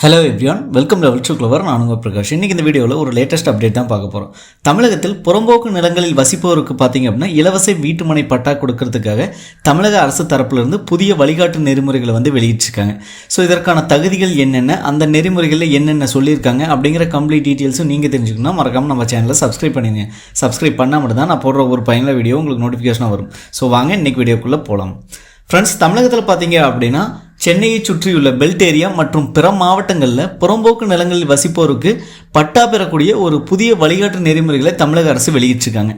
Hello everyone, welcome level to clover. நான் உங்கள் பிரகாஷ். இன்றைக்கி இந்த வீடியோவில் ஒரு லேட்டஸ்ட் அப்டேட் தான் பார்க்க போகிறோம். தமிழகத்தில் புறம்போக்கு நிலங்களில் வசிப்போருக்கு பார்த்தீங்க அப்படின்னா இலவச வீட்டுமனை பட்டா கொடுக்கறதுக்காக தமிழக அரசு தரப்பிலிருந்து புதிய வழிகாட்டு நெறிமுறைகளை வெளியிட்டிருக்காங்க. ஸோ இதற்கான தகுதிகள் என்னென்ன, அந்த நெறிமுறைகளில் என்னென்ன சொல்லியிருக்காங்க அப்படிங்கிற கம்ப்ளீட் டீட்டெயில்ஸும் நீங்கள் தெரிஞ்சுக்கணும். மறக்காமல் நம்ம சேனலை சப்ஸ்கிரைப் பண்ணிடுங்க. சப்ஸ்கிரைப் பண்ணால் மட்டும் தான் நான் போடுற ஒரு பயனுள்ள வீடியோ உங்களுக்கு நோட்டிஃபிகேஷனாக வரும். ஸோ வாங்க இன்றைக்கி வீடியோக்குள்ளே போகலாம். ஃப்ரெண்ட்ஸ், தமிழகத்தில் பார்த்தீங்க அப்படின்னா சென்னையை சுற்றியுள்ள பெல்ட் ஏரியா மற்றும் பிற மாவட்டங்களில் புறம்போக்கு நிலங்களில் வசிப்போருக்கு பட்டா பெறக்கூடிய ஒரு புதிய வழிகாட்டு நெறிமுறைகளை தமிழக அரசு வெளியிட்டிருக்காங்க.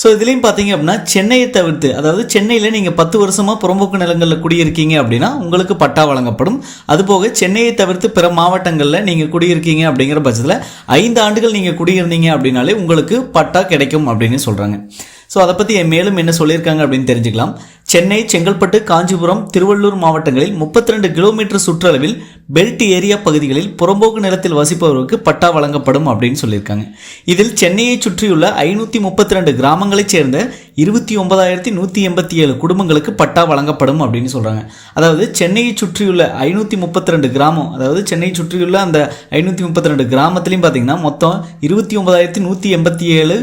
ஸோ இதுலேயும் பார்த்தீங்க அப்படின்னா சென்னையை தவிர்த்து, அதாவது சென்னையில் நீங்கள் 10 வருஷமாக புறம்போக்கு நிலங்களில் குடியிருக்கீங்க அப்படின்னா உங்களுக்கு பட்டா வழங்கப்படும். அதுபோக சென்னையை தவிர்த்து பிற மாவட்டங்களில் நீங்கள் குடியிருக்கீங்க அப்படிங்கிற பட்சத்தில் 5 ஆண்டுகள் நீங்கள் குடியிருந்தீங்க அப்படின்னாலே உங்களுக்கு பட்டா கிடைக்கும் அப்படின்னு சொல்கிறாங்க. ஸோ அதை பற்றி மேலும் என்ன சொல்லியிருக்காங்க அப்படின்னு தெரிஞ்சுக்கலாம். சென்னை, செங்கல்பட்டு, காஞ்சிபுரம், திருவள்ளூர் மாவட்டங்களில் 32 கிலோமீட்டர் சுற்றளவில் பெல்ட் ஏரியா பகுதிகளில் புறம்போக்கு நிலத்தில் வசிப்பவர்களுக்கு பட்டா வழங்கப்படும் அப்படின்னு சொல்லியிருக்காங்க. இதில் சென்னையை சுற்றியுள்ள 532 கிராமங்களைச் சேர்ந்த 29,187 குடும்பங்களுக்கு பட்டா வழங்கப்படும் அப்படின்னு சொல்கிறாங்க. அதாவது சென்னையை சுற்றியுள்ள 532 கிராமம், அதாவது சென்னையை சுற்றியுள்ள அந்த 532 கிராமத்துலையும் பார்த்தீங்கன்னா மொத்தம் 29,187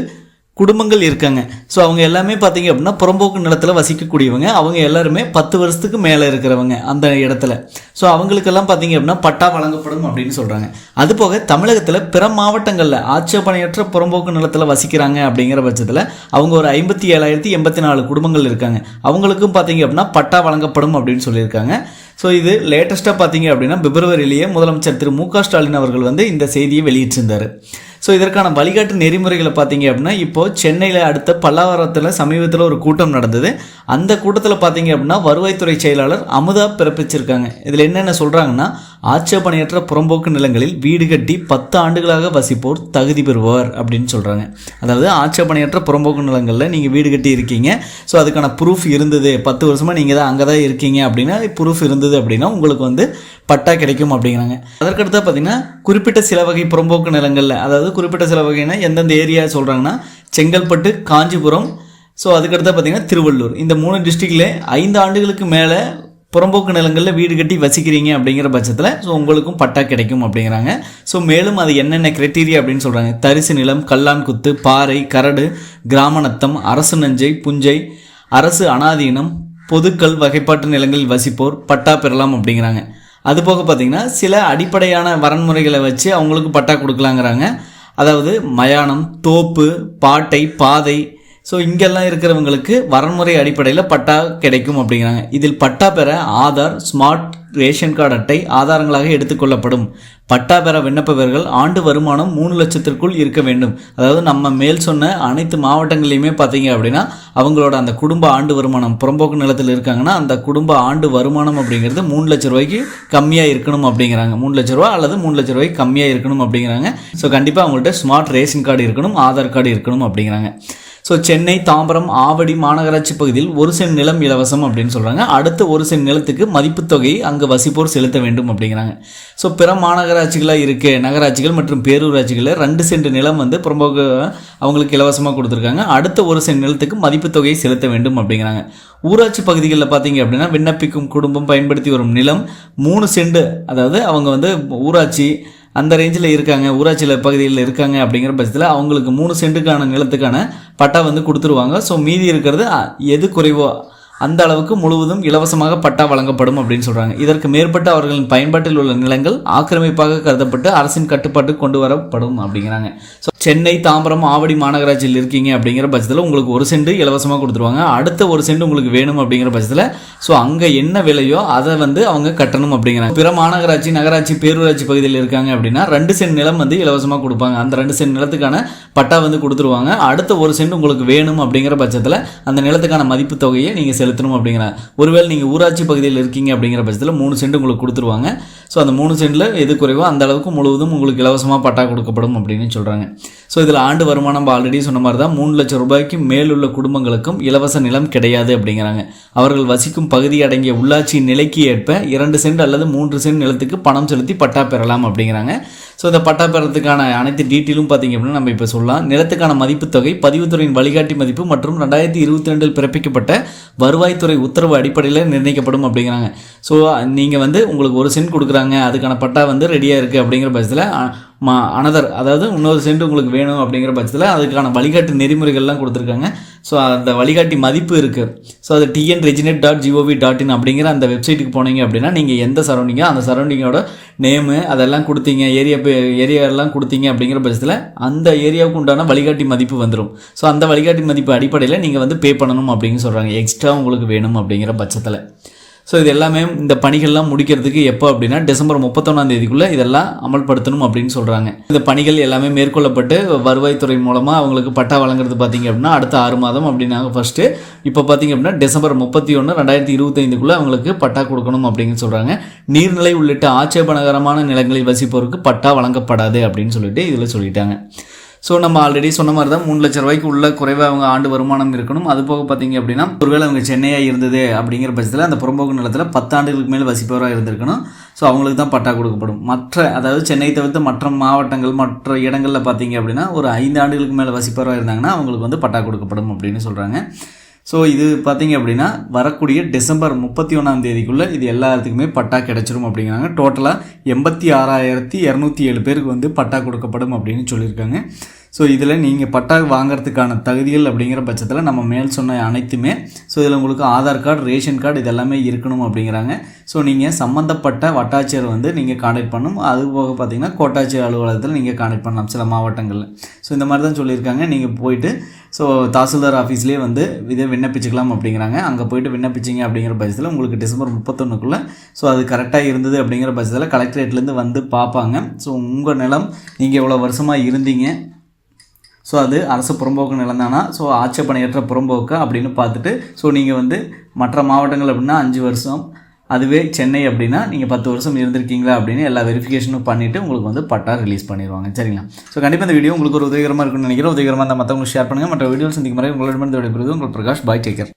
குடும்பங்கள் இருக்காங்க. ஸோ அவங்க எல்லாமே பார்த்தீங்க அப்படின்னா புறம்போக்கு நிலத்தில் வசிக்கக்கூடியவங்க. அவங்க எல்லாருமே 10 வருஷத்துக்கு மேலே இருக்கிறவங்க அந்த இடத்துல. ஸோ அவங்களுக்கெல்லாம் பார்த்தீங்க அப்படின்னா பட்டா வழங்கப்படும் அப்படின்னு சொல்கிறாங்க. அதுபோக தமிழகத்தில் பிற மாவட்டங்களில் ஆட்சேபணையற்ற புறம்போக்கு நிலத்தில் வசிக்கிறாங்க அப்படிங்கிற பட்சத்தில் அவங்க ஒரு 57,084 குடும்பங்கள் இருக்காங்க. அவங்களுக்கும் பார்த்தீங்க அப்படின்னா பட்டா வழங்கப்படும் அப்படின்னு சொல்லியிருக்காங்க. ஸோ இது லேட்டஸ்ட்டாக பார்த்தீங்க அப்படின்னா பிப்ரவரியிலேயே முதலமைச்சர் திரு மு.க. ஸ்டாலின் அவர்கள் இந்த செய்தியை வெளியிட்டிருந்தார். ஸோ இதற்கான வழிகாட்டு நெறிமுறைகளை பார்த்தீங்க அப்படின்னா இப்போது சென்னையில் அடுத்த பல்லாவரத்தில் சமீபத்தில் ஒரு கூட்டம் நடந்தது. அந்த கூட்டத்தில் பார்த்தீங்க அப்படின்னா வருவாய்த்துறை செயலாளர் அமுதா பிறப்பிச்சிருக்காங்க. இதில் என்னென்ன சொல்கிறாங்கன்னா, ஆட்சேபணையற்ற புறம்போக்கு நிலங்களில் வீடு கட்டி 10 ஆண்டுகளாக வசிப்போர் தகுதி பெறுவார் அப்படின்னு சொல்கிறாங்க. அதாவது ஆட்சேபணையற்ற புறம்போக்கு நிலங்களில் நீங்கள் வீடு கட்டி இருக்கீங்க, ஸோ அதுக்கான ப்ரூஃப் இருந்தது, 10 வருஷமாக நீங்கள் தான் அங்கே தான் இருக்கீங்க அப்படின்னா ப்ரூஃப் இருந்தது அப்படின்னா உங்களுக்கு பட்டா கிடைக்கும் அப்படிங்கிறாங்க. அதற்கடுத்து பார்த்தீங்கன்னா குறிப்பிட்ட சில வகை புறம்போக்கு நிலங்களில், அதாவது குறிப்பிட்ட சில வகைனா எந்தெந்த ஏரியா சொல்கிறாங்கன்னா செங்கல்பட்டு, காஞ்சிபுரம், ஸோ அதுக்கடுத்து பார்த்தீங்கன்னா திருவள்ளூர், இந்த 3 டிஸ்ட்ரிக்டில் 5 ஆண்டுகளுக்கு மேலே புறம்போக்கு நிலங்களில் வீடு கட்டி வசிக்கிறீங்க அப்படிங்கிற பட்சத்தில் ஸோ உங்களுக்கும் பட்டா கிடைக்கும் அப்படிங்கிறாங்க. ஸோ மேலும் அது என்னென்ன கிரைட்டீரியா அப்படின்னு சொல்கிறாங்க. தரிசு நிலம், கல்லான் குத்து, பாறை, கரடு, கிராம நத்தம், அரசு நஞ்சை, புஞ்சை, அரசு அனாதீனம், பொதுக்கள் வகைப்பாட்டு நிலங்களில் வசிப்போர் பட்டா பெறலாம் அப்படிங்கிறாங்க. அதுபோக பார்த்திங்கன்னா சில அடிப்படையான வரன்முறைகளை வச்சு அவங்களுக்கு பட்டா கொடுக்கலாங்கிறாங்க. அதாவது மயானம், தோப்பு, பாட்டை, பாதை, ஸோ இங்கெல்லாம் இருக்கிறவங்களுக்கு வரன்முறை அடிப்படையில் பட்டா கிடைக்கும் அப்படிங்கிறாங்க. இதில் பட்டா பெற ஆதார், ஸ்மார்ட் ரேஷன் கார்டு அட்டை ஆதாரங்களாக எடுத்துக்கொள்ளப்படும். பட்டா பெற விண்ணப்பவர்கள் ஆண்டு வருமானம் 3 லட்சத்திற்குள் இருக்க வேண்டும். அதாவது நம்ம மேல் சொன்ன அனைத்து மாவட்டங்கள்லையுமே பார்த்தீங்க அப்படின்னா அவங்களோட அந்த குடும்ப ஆண்டு வருமானம், புறம்போக்கு நிலத்தில் இருக்காங்கன்னா அந்த குடும்ப ஆண்டு வருமானம் அப்படிங்கிறது 3 லட்ச ரூபாய்க்கு கம்மியாக இருக்கணும் அப்படிங்கிறாங்க. 3 லட்ச ரூபா அல்லது 3 லட்ச ரூபாய்க்கு கம்மியாக இருக்கணும் அப்படிங்கிறாங்க. ஸோ கண்டிப்பாக அவங்கள்ட்ட ஸ்மார்ட் ரேஷன் கார்டு இருக்கணும், ஆதார் கார்டு இருக்கணும் அப்படிங்கிறாங்க. ஸோ சென்னை, தாம்பரம், ஆவடி மாநகராட்சி பகுதியில் 1 சென்ட் நிலம் இலவசம் அப்படின்னு சொல்கிறாங்க. அடுத்த 1 சென்ட் நிலத்துக்கு மதிப்பு தொகையை அங்கே வசிப்போர் செலுத்த வேண்டும் அப்படிங்கிறாங்க. ஸோ பிற மாநகராட்சிகளாக இருக்க நகராட்சிகள் மற்றும் பேரூராட்சிகளில் 2 சென்ட் நிலம் புறம்போக்கு அவங்களுக்கு இலவசமாக கொடுத்துருக்காங்க. அடுத்த 1 சென்ட் நிலத்துக்கு மதிப்பு தொகையை செலுத்த வேண்டும் அப்படிங்கிறாங்க. ஊராட்சி பகுதிகளில் பார்த்தீங்க அப்படின்னா விண்ணப்பிக்கும் குடும்பம் பயன்படுத்தி வரும் நிலம் 3 சென்ட், அதாவது அவங்க ஊராட்சி அந்த ரேஞ்சில் இருக்காங்க, ஊராட்சியில் பகுதியில் இருக்காங்க அப்படிங்கிற பட்சத்தில் அவங்களுக்கு 3 சென்ட்டுக்கான நிலத்துக்கான பட்டா கொடுத்துருவாங்க. ஸோ மீதி இருக்கிறது எது குறைவோ அந்த அளவுக்கு முழுவதும் இலவசமாக பட்டா வழங்கப்படும் அப்படின்னு சொல்கிறாங்க. இதற்கு மேற்பட்ட அவர்களின் பயன்பாட்டில் உள்ள நிலங்கள் ஆக்கிரமிப்பாக கருதப்பட்டு அரசின் கட்டுப்பாட்டு கொண்டு வரப்படும் அப்படிங்கிறாங்க. ஸோ சென்னை, தாம்பரம், ஆவடி மாநகராட்சியில் இருக்கீங்க அப்படிங்கிற பட்சத்தில் உங்களுக்கு 1 சென்ட் இலவசமாக கொடுத்துருவாங்க. அடுத்த 1 சென்ட் உங்களுக்கு வேணும் அப்படிங்கிற பட்சத்தில் ஸோ அங்கே என்ன விலையோ அதை அவங்க கட்டணும் அப்படிங்கிறாங்க. பிற மாநகராட்சி, நகராட்சி, பேரூராட்சி பகுதியில் இருக்காங்க அப்படின்னா 2 சென்ட் நிலம் இலவசமாக கொடுப்பாங்க. அந்த 2 சென்ட் நிலத்துக்கான பட்டா கொடுத்துருவாங்க. அடுத்த 1 சென்ட் உங்களுக்கு வேணும் அப்படிங்கிற பட்சத்தில் அந்த நிலத்துக்கான மதிப்பு தொகையை நீங்கள் செலுத்தணும் அப்படிங்கிறாங்க. ஒருவேளை நீங்கள் ஊராட்சி பகுதியில் இருக்கீங்க அப்படிங்கிற பட்சத்தில் 3 சென்ட் உங்களுக்கு கொடுத்துருவாங்க. ஸோ அந்த 3 சென்டில் எது குறைவோ அந்த அளவுக்கு முழுவதும் உங்களுக்கு இலவசமாக பட்டா கொடுக்கப்படும் அப்படின்னு சொல்கிறாங்க. ஸோ இதில் ஆண்டு வருமானம் ஆல்ரெடி சொன்ன மாதிரி தான் 3 லட்சம் ரூபாய்க்கு மேலுள்ள குடும்பங்களுக்கும் இலவச நிலம் கிடையாது அப்படிங்கிறாங்க. அவர்கள் வசிக்கும் பகுதி அடங்கிய உள்ளாட்சி நிலைக்கு ஏற்ப 2 சென்ட் அல்லது 3 சென்ட் நிலத்துக்கு பணம் செலுத்தி பட்டா பெறலாம் அப்படிங்கிறாங்க. ஸோ இந்த பட்டா பெறத்துக்கான அனைத்து டீட்டெயிலும் பார்த்திங்க அப்படின்னா நம்ம இப்போ சொல்லலாம். நிலத்துக்கான மதிப்பு தொகை பதிவுத்துறையின் வழிகாட்டி மதிப்பு மற்றும் 2022 பிறப்பிக்கப்பட்ட வருவாய்த்துறை உத்தரவு அடிப்படையில் நிர்ணயிக்கப்படும் அப்படிங்கிறாங்க. ஸோ நீங்கள் வந்து உங்களுக்கு 1 சென்ட் கொடுக்குறாங்க, அதுக்கான பட்டா வந்து ரெடியாக இருக்குது அப்படிங்கிற பட்சத்தில் அதாவது இன்னொரு சென்ட் உங்களுக்கு வேணும் அப்படிங்கிற பட்சத்தில் அதுக்கான வழிகாட்டு நெறிமுறைகள்லாம் கொடுத்துருக்காங்க. ஸோ அந்த வழிகாட்டி மதிப்பு இருக்குது. ஸோ அது tnreginet.gov.in அப்படிங்கிற அந்த வெப்சைட்டுக்கு போனீங்க அப்படின்னா நீங்கள் எந்த சரௌண்டிங்கோ அந்த சரௌண்டிங்கோட நேமு அதெல்லாம் கொடுத்தீங்க, ஏரியாவெல்லாம் கொடுத்தீங்க அப்படிங்கிற பட்சத்தில் அந்த ஏரியாவுக்கு உண்டான வழிகாட்டி மதிப்பு வந்துடும். ஸோ அந்த வழிகாட்டி மதிப்பு அடிப்படையில் நீங்கள் வந்து பே பண்ணணும் அப்படின்னு சொல்கிறாங்க, எக்ஸ்ட்ரா உங்களுக்கு வேணும் அப்படிங்கிற பட்சத்தில். ஸோ இது எல்லாமே இந்த பணிகள்லாம் முடிக்கிறதுக்கு எப்போ அப்படின்னா டிசம்பர் 31 இதெல்லாம் அமல்படுத்தணும் அப்படின்னு சொல்கிறாங்க. இந்த பணிகள் எல்லாமே மேற்கொள்ளப்பட்டு வருவாய்த்துறை மூலமாக அவங்களுக்கு பட்டா வழங்குறது பார்த்திங்க அப்படின்னா அடுத்த 6 மாதம் அப்படின்னாங்க ஃபஸ்ட்டு. இப்போ பார்த்திங்க அப்படின்னா டிசம்பர் 31, 2025 அவங்களுக்கு பட்டா கொடுக்கணும் அப்படின்னு சொல்கிறாங்க. நீர்நிலை உள்ளிட்ட ஆட்சேபனகரமான நிலங்களில் வசிப்போருக்கு பட்டா வழங்கப்படாது அப்படின்னு சொல்லிட்டு இதில் சொல்லிட்டாங்க. ஸோ நம்ம ஆல்ரெடி சொன்ன மாதிரி தான் 3 லட்சம் ரூபாய்க்கு உள்ள குறைவாக அவங்க ஆண்டு வருமானம் இருக்கணும். அது போக பார்த்திங்க அப்படின்னா ஒருவேளை அவங்க சென்னையாக இருந்தது அப்படிங்கிற பட்சத்தில் அந்த புறம்போக்கு நிலத்தில் 10 ஆண்டுகளுக்கு மேலே வசிப்பவராக இருந்திருக்கணும். ஸோ அவங்களுக்கு தான் பட்டா கொடுக்கப்படும். அதாவது சென்னை தவிர்த்து மற்ற மாவட்டங்கள் மற்ற இடங்களில் பார்த்திங்க அப்படின்னா ஒரு 5 ஆண்டுகளுக்கு மேலே வசிப்பவராக இருந்தாங்கன்னா அவங்களுக்கு வந்து பட்டா கொடுக்கப்படும் அப்படின்னு சொல்கிறாங்க. ஸோ இது பார்த்திங்க அப்படின்னா வரக்கூடிய டிசம்பர் 31 இது எல்லாத்துக்குமே பட்டா கிடச்சிரும் அப்படிங்கிறாங்க. டோட்டலாக 86,207 பேருக்கு வந்து பட்டா கொடுக்கப்படும் அப்படின்னு சொல்லியிருக்காங்க. ஸோ இதில் நீங்கள் பட்டா வாங்கிறதுக்கான தகுதிகள் அப்படிங்கிற பட்சத்தில் நம்ம மேல் சொன்ன அனைத்துமே ஸோ இதில் உங்களுக்கு ஆதார் கார்டு, ரேஷன் கார்டு இதெல்லாமே இருக்கணும் அப்படிங்கிறாங்க. ஸோ நீங்கள் சம்மந்தப்பட்ட வட்டாட்சியர் வந்து நீங்கள் கான்டாக்ட் பண்ணணும். அது போக பார்த்திங்கன்னா கோட்டாட்சியர் அலுவலகத்தில் நீங்கள் கான்டாக்ட் பண்ணலாம் சில மாவட்டங்களில். ஸோ இந்த மாதிரி தான் சொல்லியிருக்காங்க. நீங்கள் போயிட்டு ஸோ தாசில்தார் ஆஃபீஸ்லேயே வந்து இதை விண்ணப்பிச்சுக்கலாம் அப்படிங்கிறாங்க. அங்கே போய்ட்டு விண்ணப்பிச்சிங்க அப்படிங்கிற பட்சத்தில் உங்களுக்கு டிசம்பர் 31 ஸோ அது கரெக்டாக இருந்தது அப்படிங்கிற பட்சத்தில் கலெக்டரேட்லேருந்து வந்து பார்ப்பாங்க. ஸோ உங்கள் நிலம் நீங்கள் எவ்வளோ வருஷமாக இருந்தீங்க, ஸோ அது அரசு புறம்போக்கு நிலம் தானா, ஸோ ஆட்சேபனையற்ற புறம்போக்கு அப்படின்னு பார்த்துட்டு ஸோ நீங்கள் வந்து மற்ற மாவட்டங்கள் அப்படின்னா 5 வருஷம், அதுவே சென்னை அப்படின்னா நீங்கள் 10 வருஷம் இருந்திருக்கீங்களா அப்படின்னு எல்லா வெரிஃபிகேஷனும் பண்ணிவிட்டு உங்களுக்கு வந்து பட்டா ரிலீஸ் பண்ணிடுவாங்க. சரிங்களா? ஸோ கண்டிப்பாக இந்த வீடியோ உங்களுக்கு ஒரு உதவிகரமாக இருக்குன்னு நினைக்கிறேன். உதவிகரமாக இருந்தால் மற்றவங்களுக்கு ஷேர் பண்ணுங்கள். மற்ற வீடியோ சந்திக்கும் முறை உங்களிடமிருந்து விடைபெறுவது உங்கள் பிரகாஷ். பாய், டேக் கேர்.